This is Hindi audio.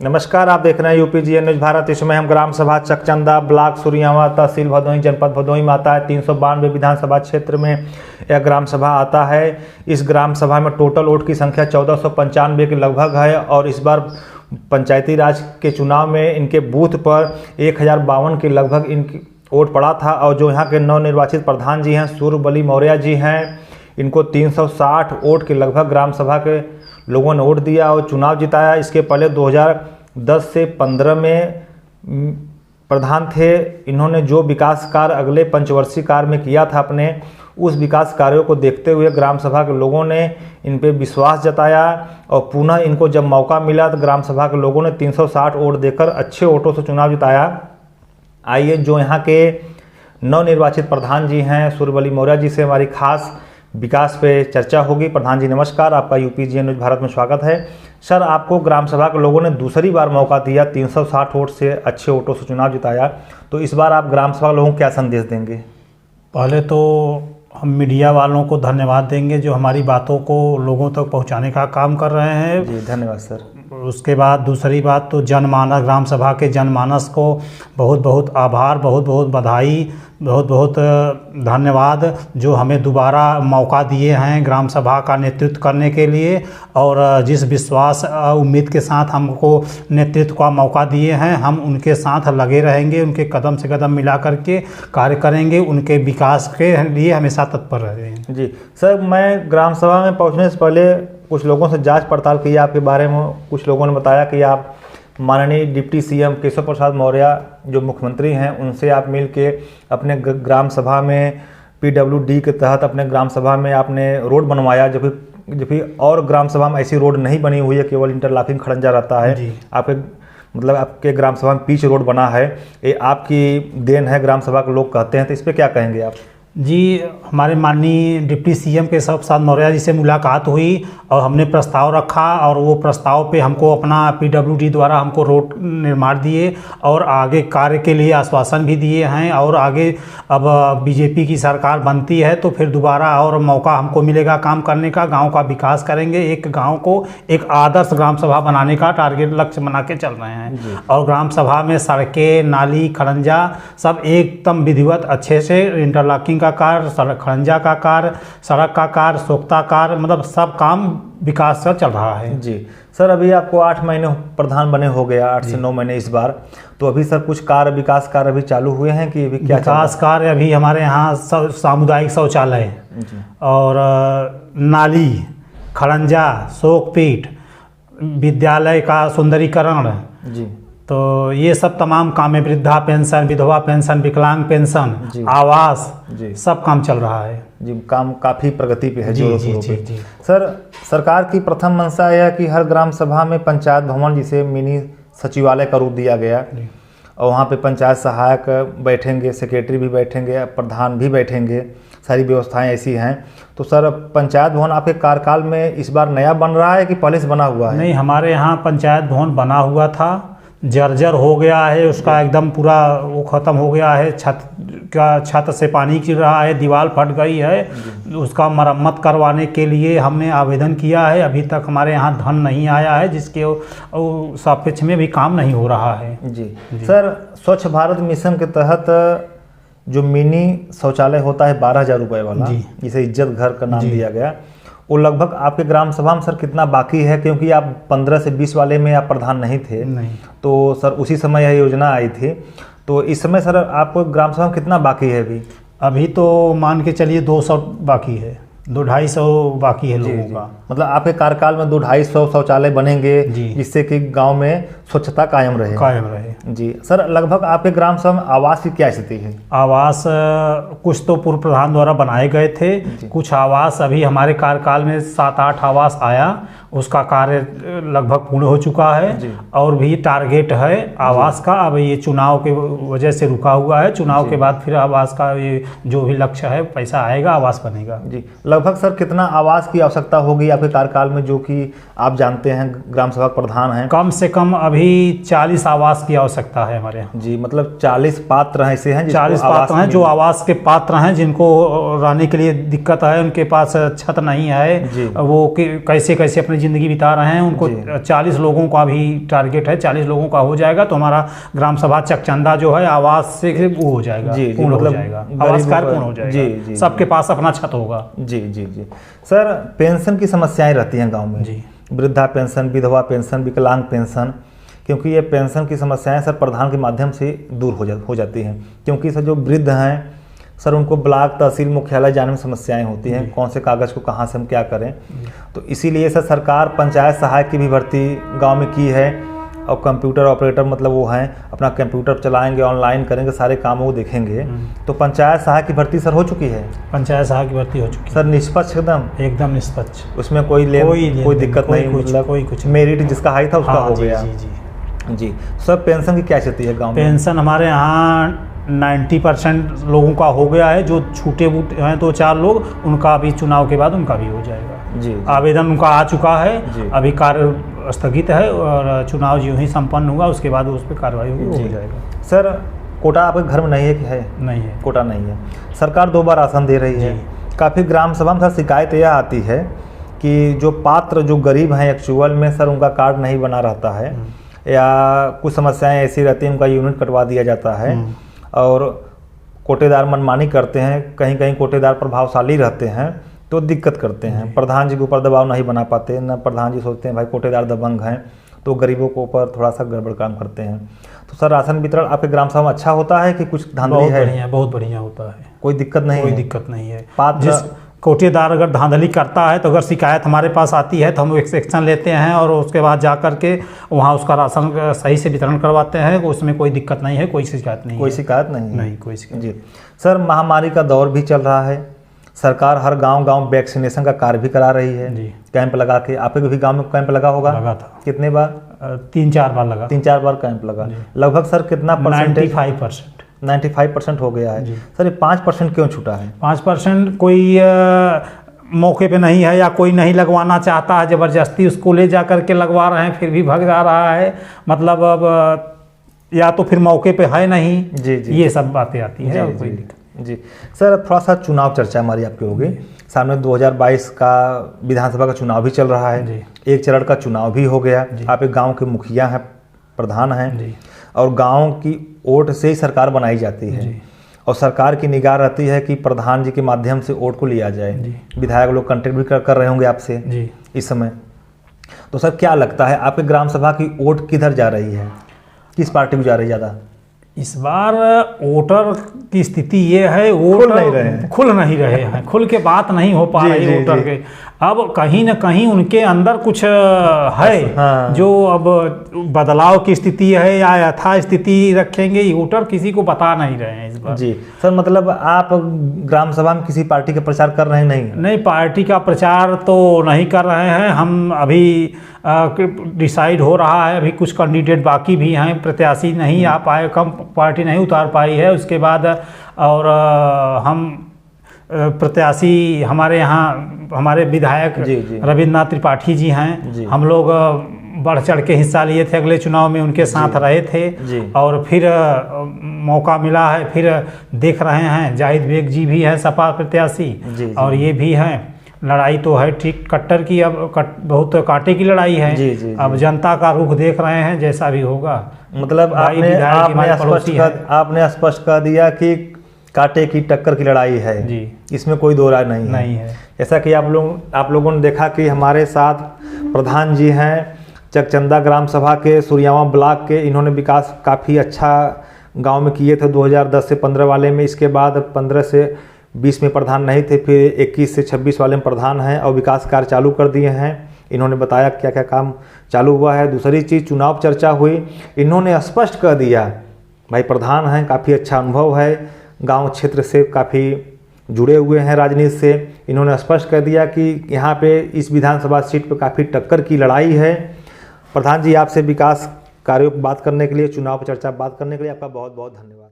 नमस्कार, आप देख रहे हैं यूपीजीएन न्यूज भारत। इसमें हम ग्राम सभा चकचंदा, ब्लॉक सूर्यावा, तहसील भदोही, जनपद भदोही में आता है। 392 विधानसभा क्षेत्र में यह ग्राम सभा आता है। इस ग्राम सभा में टोटल वोट की संख्या 1495 के लगभग है और इस बार पंचायती राज के चुनाव में इनके बूथ पर 1052 के लगभग इनकी वोट पड़ा था। और जो यहाँ के नवनिर्वाचित प्रधान जी हैं सूर्यबली मौर्य जी हैं, इनको 360 वोट के लगभग ग्राम सभा के लोगों ने वोट दिया और चुनाव जिताया। इसके पहले 2010 से 15 में प्रधान थे। इन्होंने जो विकास कार्य अगले पंचवर्षीय कार्य में किया था अपने, उस विकास कार्यों को देखते हुए ग्राम सभा के लोगों ने इन पे विश्वास जताया और पुनः इनको जब मौका मिला तो ग्राम सभा के लोगों ने 360 वोट देकर अच्छे वोटों से चुनाव जिताया। आइए जो यहाँ के नवनिर्वाचित प्रधान जी हैं सूर्यबली मौर्य जी से हमारी खास विकास पे चर्चा होगी। प्रधान जी नमस्कार, आपका यूपीजीएन न्यूज भारत में स्वागत है। सर, आपको ग्राम सभा के लोगों ने दूसरी बार मौका दिया, 360 वोट से अच्छे वोटों से चुनाव जिताया, तो इस बार आप ग्राम सभा लोगों को क्या संदेश देंगे? पहले तो हम मीडिया वालों को धन्यवाद देंगे जो हमारी बातों को लोगों तक पहुंचाने का काम कर रहे हैं। जी धन्यवाद सर। उसके बाद दूसरी बात तो जनमानस, ग्राम सभा के जनमानस को बहुत बहुत आभार, बहुत बहुत बधाई, बहुत बहुत धन्यवाद जो हमें दोबारा मौका दिए हैं ग्राम सभा का नेतृत्व करने के लिए। और जिस विश्वास उम्मीद के साथ हमको नेतृत्व का मौका दिए हैं, हम उनके साथ लगे रहेंगे, उनके कदम से कदम मिला करके कार्य करेंगे, उनके विकास के लिए हमेशा तत्पर रहेंगे। जी सर, मैं ग्राम सभा में पहुंचने से पहले कुछ लोगों से जांच पड़ताल की आपके बारे में। कुछ लोगों ने बताया कि आप माननीय डिप्टी सीएम केशव प्रसाद मौर्य जो मुख्यमंत्री हैं, उनसे आप मिल के अपने ग्राम सभा में पीडब्ल्यूडी के तहत अपने ग्राम सभा में आपने रोड बनवाया, जबकि और ग्राम सभा में ऐसी रोड नहीं बनी हुई है, केवल इंटरलॉकिंग खड़ंजा रहता है। आपके ग्राम सभा में पिच रोड बना है, ये आपकी देन है, ग्राम सभा के लोग कहते हैं, तो इस पर क्या कहेंगे आप? जी, हमारे माननीय डिप्टी सीएम केशव प्रसाद मौर्य जी से मुलाकात हुई और हमने प्रस्ताव रखा और वो प्रस्ताव पे हमको अपना पीडब्ल्यूडी द्वारा हमको रोड निर्माण दिए और आगे कार्य के लिए आश्वासन भी दिए हैं। और आगे अब बीजेपी की सरकार बनती है तो फिर दोबारा और मौका हमको मिलेगा काम करने का, गांव का विकास करेंगे, एक गांव को एक आदर्श ग्राम सभा बनाने का टारगेट लक्ष्य बना के चल रहे हैं। और ग्राम सभा में सड़कें, नाली, खड़ंजा सब एकदम विधिवत अच्छे से, इंटरलॉकिंग का कार्य, खड़ंजा का कार्य, सड़क का कार्य, सोख्ता कार्य, मतलब सब काम विकास का चल रहा है। जी सर, अभी आपको 8 महीने प्रधान बने हो गया, 8 से 9 महीने इस बार, तो अभी सर कुछ कार्य, विकास कार्य अभी चालू हुए हैं कि अभी क्या विकास कार्य? अभी हमारे यहाँ सामुदायिक शौचालय और नाली, खड़ंजा, शोकपीठ, विद्यालय का सुंदरीकरण, जी तो ये सब तमाम काम है, वृद्धा पेंशन, विधवा पेंशन, विकलांग पेंशन, आवास, सब काम चल रहा है। जी, काम काफ़ी प्रगति पे है। जी। सर, सरकार की प्रथम मंशा यह है कि हर ग्राम सभा में पंचायत भवन, जिसे मिनी सचिवालय का रूप दिया गया, और वहाँ पे पंचायत सहायक बैठेंगे, सेक्रेटरी भी बैठेंगे, प्रधान भी बैठेंगे, सारी व्यवस्थाएं ऐसी हैं। तो सर, पंचायत भवन आपके कार्यकाल में इस बार नया बन रहा है कि पहले से बना हुआ है? नहीं, हमारे यहाँ पंचायत भवन बना हुआ था, जर्जर हो गया है, उसका एकदम पूरा वो ख़त्म हो गया है, छत से पानी गिर रहा है, दीवार फट गई है, उसका मरम्मत करवाने के लिए हमने आवेदन किया है। अभी तक हमारे यहाँ धन नहीं आया है, जिसके सापेक्ष में भी काम नहीं हो रहा है। जी सर, स्वच्छ भारत मिशन के तहत जो मिनी शौचालय होता है 12,000 रुपये वाला, जिसे इज्जत घर का नाम दिया गया, वो लगभग आपके ग्राम सभा में सर कितना बाकी है? क्योंकि आप 15 से 20 वाले में आप प्रधान नहीं थे, तो सर उसी समय यह योजना आई थी, तो इस समय सर आपको ग्राम सभा में कितना बाकी है अभी? अभी तो मान के चलिए 200 बाकी है, 200-250 बाकी है लोगों का। मतलब आपके कार्यकाल में 200-250 शौचालय बनेंगे, जिससे कि गांव में स्वच्छता कायम रहे। जी सर, लगभग आपके ग्राम सभा में आवास की क्या स्थिति है? आवास कुछ तो पूर्व प्रधान द्वारा बनाए गए थे, कुछ आवास अभी हमारे कार्यकाल में 7-8 आवास आया, उसका कार्य लगभग पूर्ण हो चुका है और भी टारगेट है आवास का। अब ये चुनाव के वजह से रुका हुआ है, चुनाव के बाद फिर आवास का ये जो भी लक्ष्य है, पैसा आएगा, आवास बनेगा। जी, लगभग सर कितना आवास की आवश्यकता होगी आपके कार्यकाल में, जो कि आप जानते हैं ग्राम सभा प्रधान हैं? कम से कम अभी 40 आवास की आवश्यकता है हमारे यहाँ। जी, मतलब 40 पात्र ऐसे हैं, 40 पात्र हैं जो आवास के पात्र हैं, जिनको रहने के लिए दिक्कत है, उनके पास छत नहीं है, वो कैसे कैसे अपने ज़िंदगी बिता रहे हैं उनको 40 लोगों का भी टारगेट है, 40 लोगों का हो जाएगा तो हमारा ग्राम सभा चकचंदा जो है आवास से वो हो जाएगा, पूर्ण हो जाएगा, आवास कार्य पूर्ण हो जाएगा, सबके पास अपना छत होगा। जी जी जी। सर, पेंशन की समस्याएं रहती हैं गाँव में जी, वृद्धा पेंशन, विधवा पेंशन, विकलांग पेंशन, क्योंकि ये पेंशन की समस्याएं सर प्रधान के माध्यम से दूर हो जाती हैं, क्योंकि सर जो वृद्ध हैं सर उनको ब्लॉक तहसील मुख्यालय जाने में समस्याएं होती हैं, कौन से कागज़ को कहां से हम क्या करें, तो इसीलिए सर सरकार पंचायत सहायक की भी भर्ती गांव में की है, और कंप्यूटर ऑपरेटर मतलब वो हैं अपना कंप्यूटर चलाएंगे, ऑनलाइन करेंगे, सारे कामों को देखेंगे, तो पंचायत सहायक की भर्ती सर हो चुकी है। पंचायत सहायक की भर्ती हो चुकी है सर, निष्पक्ष एकदम निष्पक्ष, उसमें कोई दिक्कत नहीं, मतलब कोई कुछ मेरिट जिसका हाई था उसका हो गया। जी। सर पेंशन की क्या स्थिति है गाँव में? पेंशन हमारे यहाँ 90% लोगों का हो गया है, जो छूटे बूटे हैं 2-4 लोग, उनका अभी चुनाव के बाद उनका भी हो जाएगा। जी। आवेदन उनका आ चुका है, अभी कार्य स्थगित है और चुनाव जो ही संपन्न हुआ उसके बाद उस पर कार्रवाई होगी, हो जाएगा। सर कोटा आपके घर में नहीं है कि है? नहीं है, कोटा नहीं है। सरकार 2 बार राशन दे रही है। काफ़ी ग्राम सभा में सर शिकायत यह आती है कि जो पात्र जो गरीब हैं एक्चुअल में सर उनका कार्ड नहीं बना रहता है, या कुछ समस्याएं ऐसी रहती हैं, उनका यूनिट कटवा दिया जाता है, और कोटेदार मनमानी करते हैं, कहीं कहीं कोटेदार प्रभावशाली रहते हैं तो दिक्कत करते हैं, प्रधान जी के ऊपर दबाव नहीं बना पाते, न प्रधान जी सोचते हैं भाई कोटेदार दबंग हैं तो गरीबों के ऊपर थोड़ा सा गड़बड़ काम करते हैं। तो सर राशन वितरण आपके ग्राम सभा में अच्छा होता है कि कुछ धांधली है? बहुत बढ़िया होता है, कोई दिक्कत नहीं? कोई दिक्कत नहीं है। कोटेदार अगर धांधली करता है तो अगर शिकायत हमारे पास आती है तो हम एक एक्शन लेते हैं और उसके बाद जा कर के वहाँ उसका राशन सही से वितरण करवाते हैं, उसमें कोई दिक्कत नहीं है, कोई शिकायत नहीं, कोई शिकायत नहीं, नहीं कोई शिकायत। जी सर, महामारी का दौर भी चल रहा है, सरकार हर गांव वैक्सीनेशन का कार्य भी करा रही है जी, कैंप लगा के। आपके भी गांव में कैंप लगा होगा? लगा था। कितने बार? 3-4 बार लगा। 3-4 बार कैंप लगा। लगभग सर कितना परसेंटेज? 95% हो गया है। सर ये 5% क्यों छूटा है? 5% कोई मौके पे नहीं है, या कोई नहीं लगवाना चाहता है, ज़बरदस्ती उसको ले जा कर के लगवा रहे हैं, फिर भी भाग जा रहा है, मतलब अब या तो फिर मौके पे है नहीं। जी जी, ये सब बातें आती हैं। जी सर, थोड़ा सा चुनाव चर्चा हमारी आपकी होगी। सामने 2022 का विधानसभा का चुनाव भी चल रहा है, एक चरण का चुनाव भी हो गया। आप एक गाँव के मुखिया हैं, प्रधान हैं, और गांव की वोट से ही सरकार बनाई जाती है, और सरकार की निगाह रहती है कि प्रधान जी के माध्यम से वोट को लिया जाए। विधायक लोग कांटेक्ट भी कर रहे होंगे आपसे इस समय, तो सर क्या लगता है आपके ग्राम सभा की वोट किधर जा रही है, किस पार्टी को जा रही है ज़्यादा? इस बार वोटर की स्थिति ये है, वोटर खुल नहीं रहे हैं, खुल के बात नहीं हो पा रही वोटर के। अब कहीं न कहीं उनके अंदर कुछ है जो अब बदलाव की स्थिति है या यथा स्थिति रखेंगे, वोटर किसी को बता नहीं रहे हैं इस बार। जी सर, मतलब आप ग्राम सभा में किसी पार्टी का प्रचार कर रहे हैं? नहीं, पार्टी का प्रचार तो नहीं कर रहे हैं हम, अभी डिसाइड हो रहा है, अभी कुछ कैंडिडेट बाकी भी हैं, प्रत्याशी नहीं आ पाए, कम पार्टी नहीं उतार पाई है, उसके बाद और हम प्रत्याशी हमारे यहाँ हमारे विधायक रविन्द्रनाथ त्रिपाठी जी हैं, हम लोग बढ़ चढ़ के हिस्सा लिए थे, अगले चुनाव में उनके साथ रहे थे, और फिर मौका मिला है, फिर देख रहे हैं। जाहिद बेग जी भी हैं सपा प्रत्याशी, और ये भी हैं। लड़ाई तो है ठीक कट्टर की, अब बहुत कांटे की लड़ाई है। अब जनता का रुख देख रहे हैं, जैसा भी होगा। मतलब आपने स्पष्ट कर दिया कि कांटे की टक्कर की लड़ाई है जी, इसमें कोई दो राय नहीं है। जैसा कि आप लोगों ने देखा कि हमारे साथ प्रधान जी हैं चकचंदा ग्राम सभा के सूर्यावा ब्लॉक के, इन्होंने विकास काफ़ी अच्छा गांव में किए थे 2010 से 15 वाले में, इसके बाद 15 से 20 में प्रधान नहीं थे, फिर 21 से 26 वाले में प्रधान हैं और विकास कार्य चालू कर दिए हैं। इन्होंने बताया क्या क्या काम चालू हुआ है। दूसरी चीज़ चुनाव चर्चा हुई, इन्होंने स्पष्ट कर दिया भाई प्रधान हैं, काफ़ी अच्छा अनुभव है, गांव क्षेत्र से काफ़ी जुड़े हुए हैं राजनीति से। इन्होंने स्पष्ट कर दिया कि यहाँ पे इस विधानसभा सीट पर काफ़ी टक्कर की लड़ाई है। प्रधान जी, आपसे विकास कार्यों पर बात करने के लिए, चुनाव पर चर्चा बात करने के लिए आपका बहुत बहुत धन्यवाद।